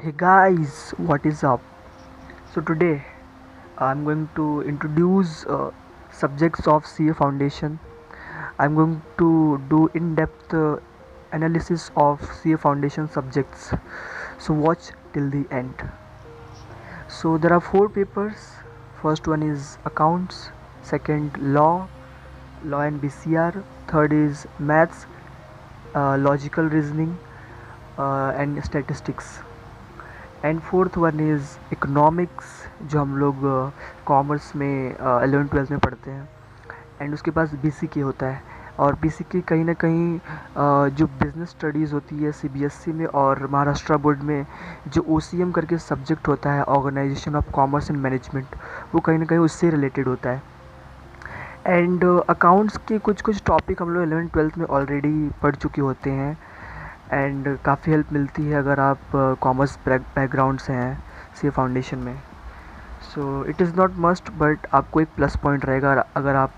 Hey guys, what is up? So today I'm going to introduce subjects of CA Foundation. I'm going to do in-depth analysis of CA Foundation subjects. So watch till the end. So there are four papers. First one is accounts, second law and BCR, third is maths, logical reasoning and statistics, and fourth one is economics जो हम लोग commerce में 11th-12th में पढ़ते हैं. And उसके पास BCK होता है. और BCK कहीं ना कहीं जो बिज़नेस स्टडीज़ होती है CBSE में और महाराष्ट्र बोर्ड में जो OCM करके सब्जेक्ट होता है, organisation of commerce and management, वो कहीं ना कहीं उससे रिलेटेड होता है. एंड अकाउंट्स के कुछ कुछ टॉपिक हम लोग 11th-12th में ऑलरेडी पढ़ चुके होते हैं. एंड काफ़ी हेल्प मिलती है अगर आप कॉमर्स बैकग्राउंड से हैं CA फाउंडेशन में. So it is not must, but आपको एक प्लस पॉइंट रहेगा अगर आप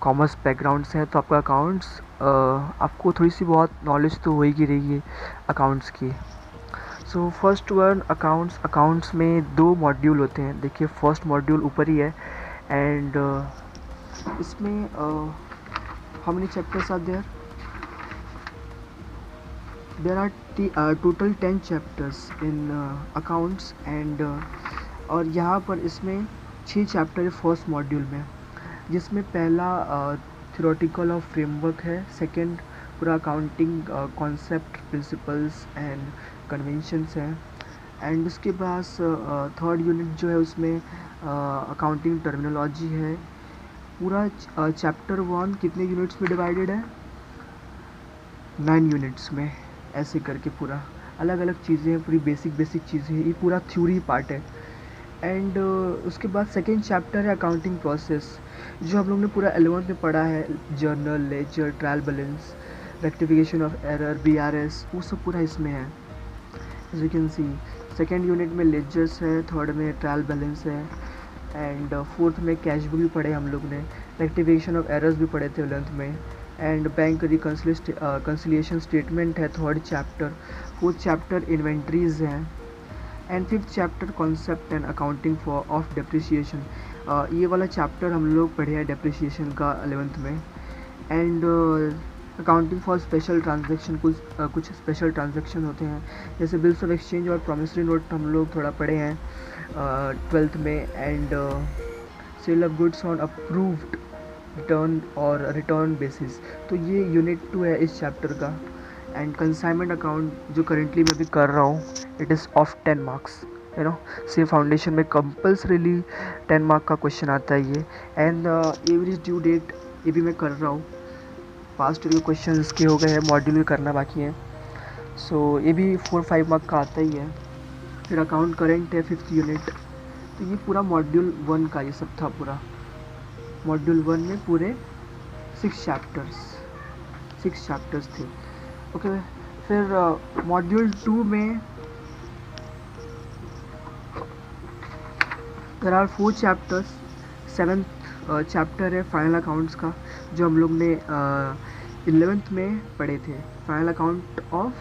कॉमर्स बैकग्राउंड से हैं, तो आपका अकाउंट्स आपको थोड़ी सी बहुत नॉलेज तो होगी रहेगी अकाउंट्स की. सो फर्स्ट वन अकाउंट्स में दो मॉड्यूल होते हैं. देखिए फर्स्ट मॉड्यूल ऊपर ही है. एंड इसमें how many chapters are there? There are total 10 chapters in accounts and और यहाँ पर इसमें 6 चैप्टर है फर्स्ट मॉड्यूल में, जिसमें पहला थियोरेटिकल और फ्रेमवर्क है, सेकंड पूरा accounting concept, principles and conventions है. एंड उसके बाद थर्ड यूनिट जो है उसमें अकाउंटिंग टर्मिनोलॉजी है. पूरा चैप्टर 1 कितने यूनिट्स में डिवाइडेड है? 9 यूनिट्स में, ऐसे करके पूरा अलग अलग चीज़ें हैं, पूरी बेसिक चीज़ें हैं. ये पूरा थ्योरी पार्ट है. एंड उसके बाद सेकेंड चैप्टर है अकाउंटिंग प्रोसेस, जो हम लोग ने पूरा 11th में पढ़ा है. Journal, ledger, trial balance, rectification of error, BRS, वो सब पूरा इसमें है. As you can see second unit में लेजर्स है, थर्ड में ट्रायल बैलेंस है, एंड फोर्थ में कैश बुक भी पढ़े हम लोग ने, रेक्टिफिकेशन ऑफ एरर्स भी पढ़े थे 11th में, एंड बैंक रिकन्सिलिएशन स्टेटमेंट है third chapter. Fourth chapter inventories हैं. And fifth chapter concept and accounting for of depreciation. ये वाला चैप्टर हम लोग पढ़े हैं डेप्रिसिएशन का 11th में. And accounting for special transaction, कुछ स्पेशल ट्रांजेक्शन होते हैं, जैसे बिल्स ऑफ एक्सचेंज और प्रॉमिसरी नोट हम लोग थोड़ा पढ़े हैं 12th में. And sale of goods on approved return और रिटर्न बेसिस, तो ये यूनिट 2 है इस चैप्टर का. एंड कंसाइनमेंट अकाउंट जो करेंटली मैं भी कर रहा हूँ, it is of 10 marks. CA foundation में कंपल्सरीली 10 मार्क का क्वेश्चन आता है ये. एंड एवरेज ड्यू डेट ये भी मैं कर रहा हूँ. पास्ट के क्वेश्चन इसके हो गए हैं, मॉड्यूल भी करना बाकी है. सो ये भी 4-5 मार्क का आता ही है. फिर अकाउंट करेंट है 5th यूनिट. तो ये पूरा मॉड्यूल 1 का ये सब था. पूरा मॉड्यूल 1 में पूरे 6 चैप्टर्स थे. ओके. फिर मॉड्यूल 2 में there are 4 chapters. 7th chapter है फाइनल अकाउंट्स का, जो हम लोग ने 11th में पढ़े थे. Final account of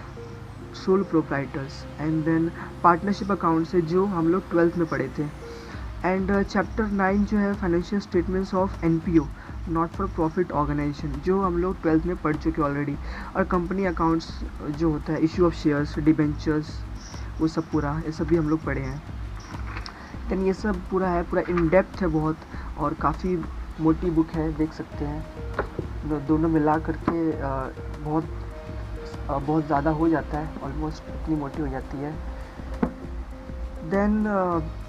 sole proprietors. And then partnership accounts है, जो हम लोग 12th में पढ़े थे. एंड चैप्टर 9 जो है financial statements of NPO, not for profit organisation, जो हम लोग 12th में पढ़ चुके ऑलरेडी. और कंपनी अकाउंट्स जो होता है, इशू ऑफ शेयर्स, डिबेंचर्स, वो सब पूरा ये सब भी हम लोग पढ़े हैं. देन ये सब पूरा है, पूरा इन डेप्थ है बहुत, और काफ़ी मोटी बुक है, देख सकते हैं. दोनों मिला करके बहुत ज़्यादा हो जाता है, ऑलमोस्ट इतनी मोटी हो जाती है. देन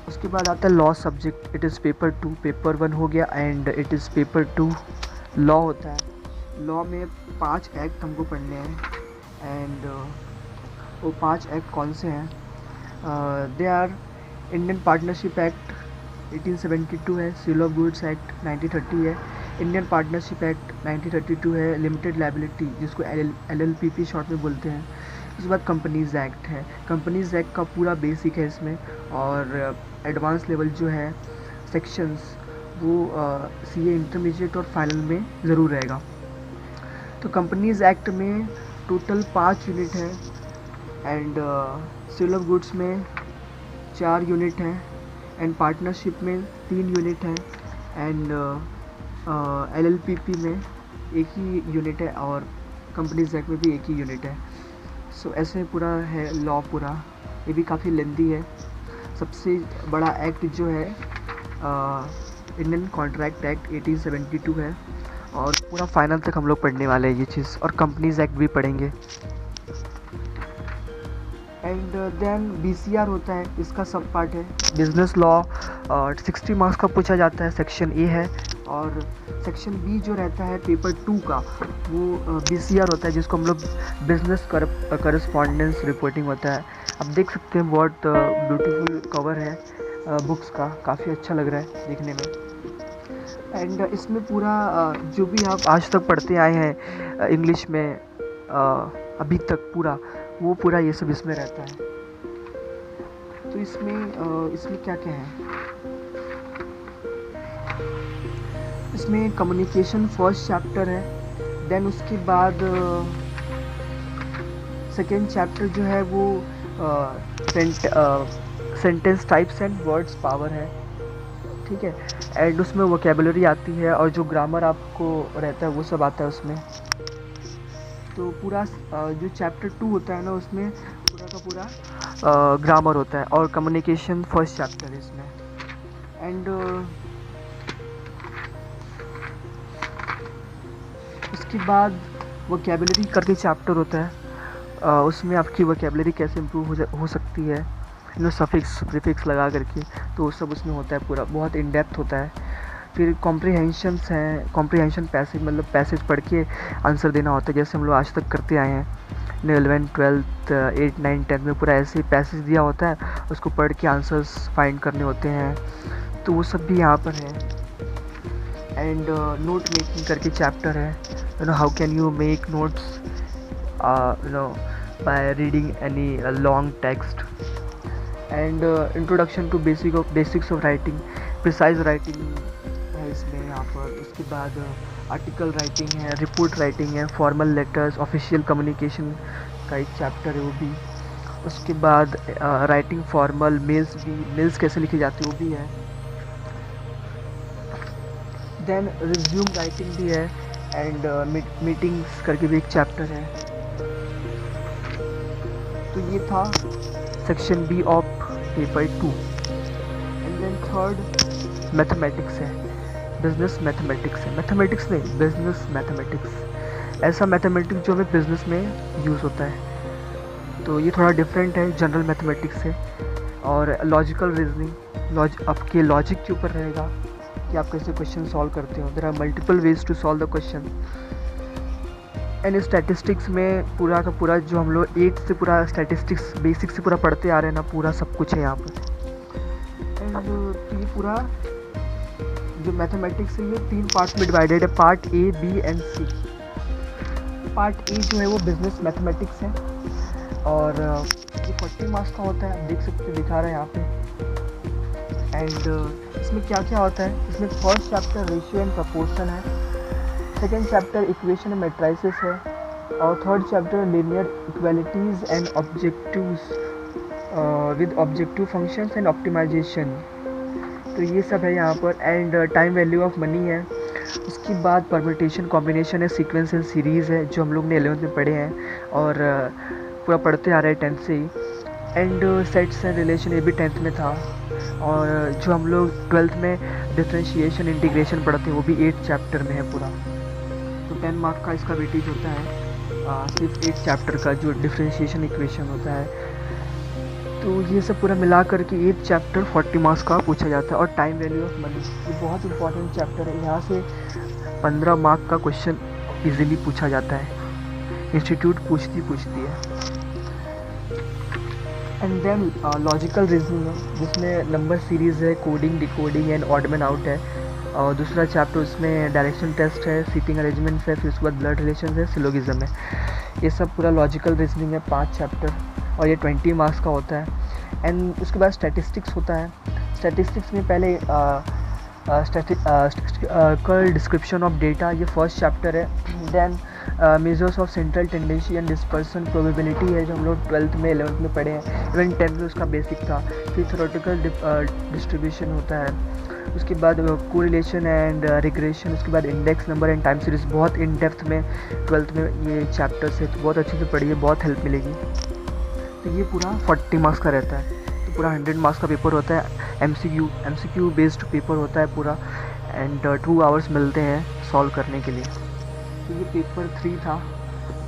उसके बाद आता है law subject. It is paper 2. Paper 1 हो गया and it is paper 2 law होता है. लॉ में 5 एक्ट हमको पढ़ने हैं. एंड वो 5 एक्ट कौन से हैं? They are Indian partnership act 1872 है, सेल ऑफ गुड्स एक्ट 1930 है, इंडियन पार्टनरशिप एक्ट 1932 है, लिमिटेड लायबिलिटी जिसको LLPP शॉर्ट में बोलते हैं. उसके बाद कंपनीज़ एक्ट है. कंपनीज़ एक्ट का पूरा बेसिक है इसमें, और एडवांस लेवल जो है सेक्शंस, वो CA इंटरमीडिएट और फाइनल में ज़रूर रहेगा. तो कंपनीज़ एक्ट में टोटल 5 यूनिट है. एंड सेल ऑफ गुड्स में 4 यूनिट हैं, एंड पार्टनरशिप में 3 यूनिट हैं, एंड LLPP में एक ही यूनिट है, और कंपनीज एक्ट में भी एक ही यूनिट है। सो ऐसे पूरा है लॉ पूरा, ये भी काफ़ी लेंदी है। सबसे बड़ा एक्ट जो है इंडियन कॉन्ट्रैक्ट एक्ट 1872 है, और पूरा फाइनल तक हम लोग पढ़ने वाले हैं ये चीज़, और कंपनीज एक्ट भी पढ़ेंगे। एंड देन BCR होता है, इसका सब पार्ट है बिजनेस लॉ, 60 मार्क्स का पूछा जाता है, सेक्शन ए है। और सेक्शन बी जो रहता है पेपर 2 का, वो BCR होता है, जिसको हम लोग बिजनेस करस्पॉन्डेंस रिपोर्टिंग होता है। अब देख सकते हैं बहुत ब्यूटीफुल कवर है बुक्स का, काफ़ी अच्छा लग रहा है देखने में। एंड इसमें पूरा जो भी आप आज तक पढ़ते आए हैं इंग्लिश में अभी तक पूरा, वो पूरा ये सब इसमें रहता है। तो इसमें क्या क्या है, इसमें कम्युनिकेशन फर्स्ट चैप्टर है। देन उसके बाद सेकेंड चैप्टर जो है वो sentence types and words power है, ठीक है। एंड उसमें वोकेबुलरी आती है, और जो ग्रामर आपको रहता है वो सब आता है उसमें। तो पूरा जो चैप्टर 2 होता है ना, उसमें पूरा का पूरा ग्रामर होता है, और कम्युनिकेशन फर्स्ट चैप्टर है इसमें। एंड उसके बाद वोकेबुलरी करके चैप्टर होता है, उसमें आपकी वोकेबुलरी कैसे इम्प्रूव हो सकती है, सफिक्स प्रीफिक्स लगा करके, तो वो सब उसमें होता है पूरा, बहुत इन डेप्थ होता है। फिर कॉम्प्रिहेंशंस हैं, कॉम्प्रिहेंशन पैसेज, मतलब पैसेज पढ़ के आंसर देना होता है, जैसे हम लोग आज तक करते आए हैं 11th 12th 8th 9th 10th में पूरा ऐसे पैसेज दिया होता है, उसको पढ़ के आंसर्स फाइंड करने होते हैं, तो वो सब भी यहाँ पर है। एंड नोट मेकिंग करके चैप्टर है, how can you make notes by reading any long text. And introduction to basics of writing, precise writing है इसमें यहाँ पर। उसके बाद आर्टिकल राइटिंग है, रिपोर्ट राइटिंग है, फॉर्मल लेटर्स, ऑफिशियल कम्युनिकेशन का एक चैप्टर है वो भी। उसके बाद राइटिंग फॉर्मल मेल्स भी, मेल्स कैसे लिखी जाती है वो भी है। देन रिज्यूम राइटिंग भी है, एंड मीटिंग्स करके भी एक चैप्टर है। तो ये था section B of paper 2। And then third mathematics है, बिजनेस मैथमेटिक्स है, मैथमेटिक्स नहीं बिजनेस मैथमेटिक्स, ऐसा मैथमेटिक्स जो हमें बिजनेस में यूज़ होता है। तो ये थोड़ा डिफरेंट है जनरल मैथमेटिक्स से। और लॉजिकल रीजनिंग, आपके लॉजिक के ऊपर रहेगा कि आप कैसे क्वेश्चन सॉल्व करते हो। There are multiple ways to solve the question. And statistics में पूरा का पूरा जो हम लोग 8 से पूरा स्टैटिस्टिक्स बेसिक से पूरा पढ़ते आ रहे हैं ना, पूरा सब कुछ है यहाँ पर। एंड ये पूरा जो मैथमेटिक्स है ये 3 पार्ट्स में डिवाइडेड है, part A, B and C। Part A जो है वो बिजनेस मैथमेटिक्स है, और ये 40 मार्क्स का होता है, देख सकते दिखा रहे हैं यहाँ पे। एंड इसमें क्या क्या होता है, इसमें first chapter ratio and proportion है, second chapter equation and matrices है, और third chapter linear equalities and objectives with objective functions and optimization. तो ये सब है यहाँ पर। And time value of money है। उसके बाद परम्यूटेशन कॉम्बिनेशन है, सीक्वेंस एंड सीरीज़ है, जो हम लोग ने 11th में पढ़े हैं, और पूरा पढ़ते आ रहे हैं 10th से ही। एंड सेट्स एंड रिलेशन, ये भी 10th में था। और जो हम लोग 12th में डिफरेंशिएशन इंटीग्रेशन पढ़ते हैं, वो भी 8th चैप्टर में है पूरा। तो 10 मार्क का इसका वेटेज होता है सिर्फ 8 चैप्टर का, जो डिफरेंशिएशन इक्वेशन होता है। तो ये सब पूरा मिला करके 8 चैप्टर 40 मार्क्स का पूछा जाता है। और टाइम वैल्यू ऑफ मनी, ये बहुत इंपॉर्टेंट चैप्टर है, यहाँ से 15 मार्क का क्वेश्चन इजीली पूछा जाता है, इंस्टीट्यूट पूछती है। एंड देन लॉजिकल रीजनिंग है, जिसमें नंबर सीरीज़ है, coding decoding and odd man out है। और दूसरा चैप्टर उसमें डायरेक्शन टेस्ट है, सीटिंग अरेंजमेंट्स है, फिर उसके बाद ब्लड रिलेशन है, सिलोगिज्म है। ये सब पूरा लॉजिकल रीजनिंग है, 5 चैप्टर, और ये 20 मार्क्स का होता है। एंड उसके बाद स्टैटिस्टिक्स होता है। स्टैटिस्टिक्स में पहले डिस्क्रिप्शन ऑफ डेटा, ये फर्स्ट चैप्टर है। Then measures of central tendency and dispersion probability है जो हम लोग 12th में 11th में पढ़े हैं, इवन 10th में उसका बेसिक था। फिर थ्योरेटिकल डिस्ट्रीब्यूशन होता है, उसके बाद कोरिलेशन एंड रिग्रेशन, उसके बाद index number and time series. बहुत इन डेप्थ में 12th में ये चैप्टर्स है, तो बहुत अच्छे से पढ़िए, बहुत हेल्प मिलेगी। तो ये पूरा 40 मार्क्स का रहता है, तो पूरा 100 मार्क्स का पेपर होता है। एमसीक्यू बेस्ड पेपर होता है पूरा, एंड 2 आवर्स मिलते हैं सॉल्व करने के लिए। तो ये पेपर 3 था।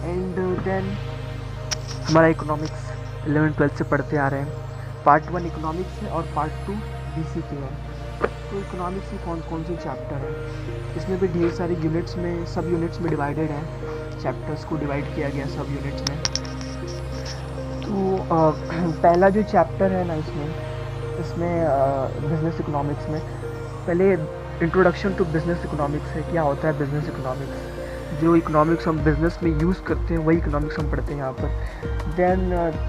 एंड देन हमारा इकोनॉमिक्स 11th-12th से पढ़ते आ रहे हैं। पार्ट 1 इकोनॉमिक्स है और पार्ट 2 बीसी के है। तो इकोनॉमिक्स की कौन कौन से चैप्टर है, इसमें भी ढेर सारे यूनिट्स में, सब यूनिट्स में डिवाइडेड है, चैप्टर्स को डिवाइड किया गया सब यूनिट्स में। तो पहला जो चैप्टर है ना इसमें बिजनेस इकोनॉमिक्स में पहले इंट्रोडक्शन टू बिजनेस इकोनॉमिक्स है, क्या होता है बिजनेस इकोनॉमिक्स। जो इकोनॉमिक्स हम बिजनेस में यूज़ करते हैं वही इकोनॉमिक्स हम पढ़ते हैं यहाँ पर। Then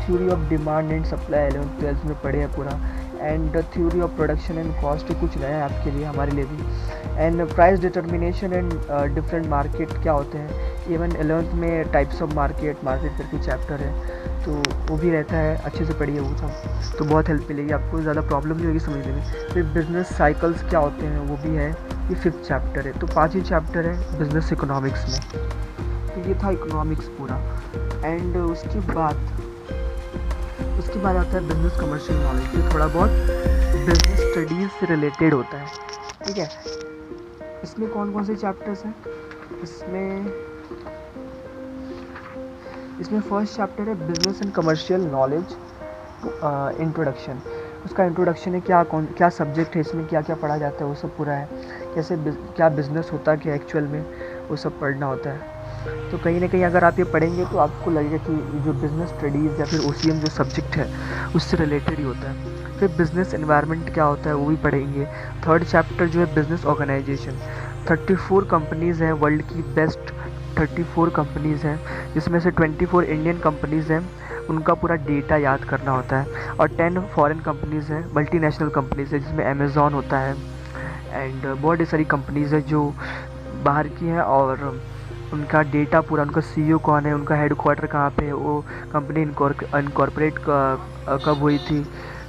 theory of demand and supply 11th-12th में पढ़े हैं पूरा। And theory of production and cost कुछ नया है आपके लिए, हमारे लिए भी। And price determination and different market क्या होते हैं। इवन 11th में टाइप्स ऑफ मार्केट करके चैप्टर है, तो वो भी रहता है, अच्छे से पढ़िए वो सब, तो बहुत हेल्प मिलेगी आपको, ज़्यादा प्रॉब्लम नहीं होगी समझने में। फिर बिजनेस साइकिल्स क्या होते हैं वो भी है, ये 5th चैप्टर है। तो 5 ही चैप्टर है बिजनेस इकोनॉमिक्स में। तो ये था इकोनॉमिक्स पूरा। एंड उसके बाद आता है बिजनेस कमर्शियल नॉलेज, जो थोड़ा बहुत बिजनेस स्टडीज़ से रिलेटेड होता है, ठीक है। इसमें कौन कौन से चैप्टर्स हैं, इसमें फर्स्ट चैप्टर है business and commercial knowledge introduction. उसका इंट्रोडक्शन है, क्या सब्जेक्ट है इसमें, क्या क्या पढ़ा जाता है वो सब पूरा है, कैसे क्या बिज़नेस होता है कि एक्चुअल में वो सब पढ़ना होता है। तो कहीं ना कहीं अगर आप ये पढ़ेंगे तो आपको लगेगा कि जो बिज़नेस स्टडीज़ या फिर OCM जो सब्जेक्ट है उससे रिलेटेड ही होता है। फिर बिज़नेस एनवायरनमेंट क्या होता है वो भी पढ़ेंगे। थर्ड चैप्टर जो है बिज़नेस ऑर्गेनाइजेशन। 34 कंपनीज़ हैं, वर्ल्ड की बेस्ट 34 कंपनीज़ हैं, जिसमें से 24 इंडियन कंपनीज़ हैं, उनका पूरा डेटा याद करना होता है। और 10 फॉरेन कंपनीज़ हैं, मल्टीनेशनल कंपनीज़ है, जिसमें अमेज़ॉन होता है। एंड बहुत सारी कंपनीज़ है जो बाहर की हैं, और उनका डेटा पूरा, उनका CEO कौन है, उनका हेडक्वार्टर कहाँ पे है, वो कंपनी इनकॉर्पोरेट कब हुई थी,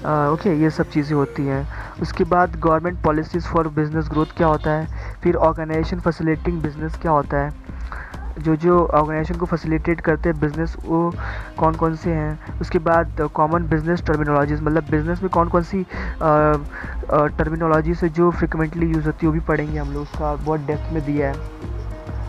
ओके, ये सब चीज़ें होती हैं। उसके बाद government policies for business growth क्या होता है। फिर ऑर्गेनाइजेशन फैसिलिटेटिंग बिज़नेस क्या होता है, जो ऑर्गेनाइजेशन को फैसिलिटेट करते हैं बिज़नेस वो कौन कौन से हैं। उसके बाद कॉमन बिज़नेस टर्मिनोलॉजीज़, मतलब बिज़नेस में कौन कौन सी टर्मिनोलॉजीज़ है जो फ्रिक्वेंटली यूज़ होती है, वो भी पढ़ेंगे हम लोग। उसका बहुत डेप्थ में दिया है,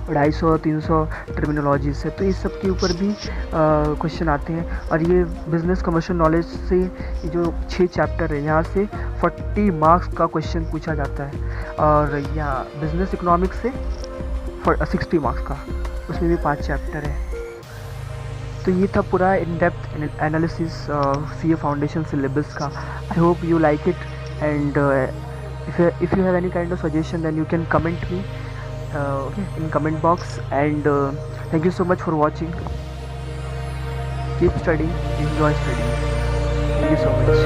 250-300 टर्मिनोलॉजीज़ है, तो इस सब के ऊपर भी क्वेश्चन आते हैं। और ये बिज़नेस कमर्शियल नॉलेज से जो 6 चैप्टर है, यहाँ से 40 मार्क्स का क्वेश्चन पूछा जाता है। और यहाँ बिज़नेस इकोनॉमिक्स से 60 मार्क्स का, उसमें भी 5 चैप्टर है। तो ये था पूरा in depth analysis CA foundation syllabus का। I hope you like it, and if you have any kind of suggestion then you can comment me in comment box. And thank you so much for watching. Keep studying, enjoy studying. Thank you so much.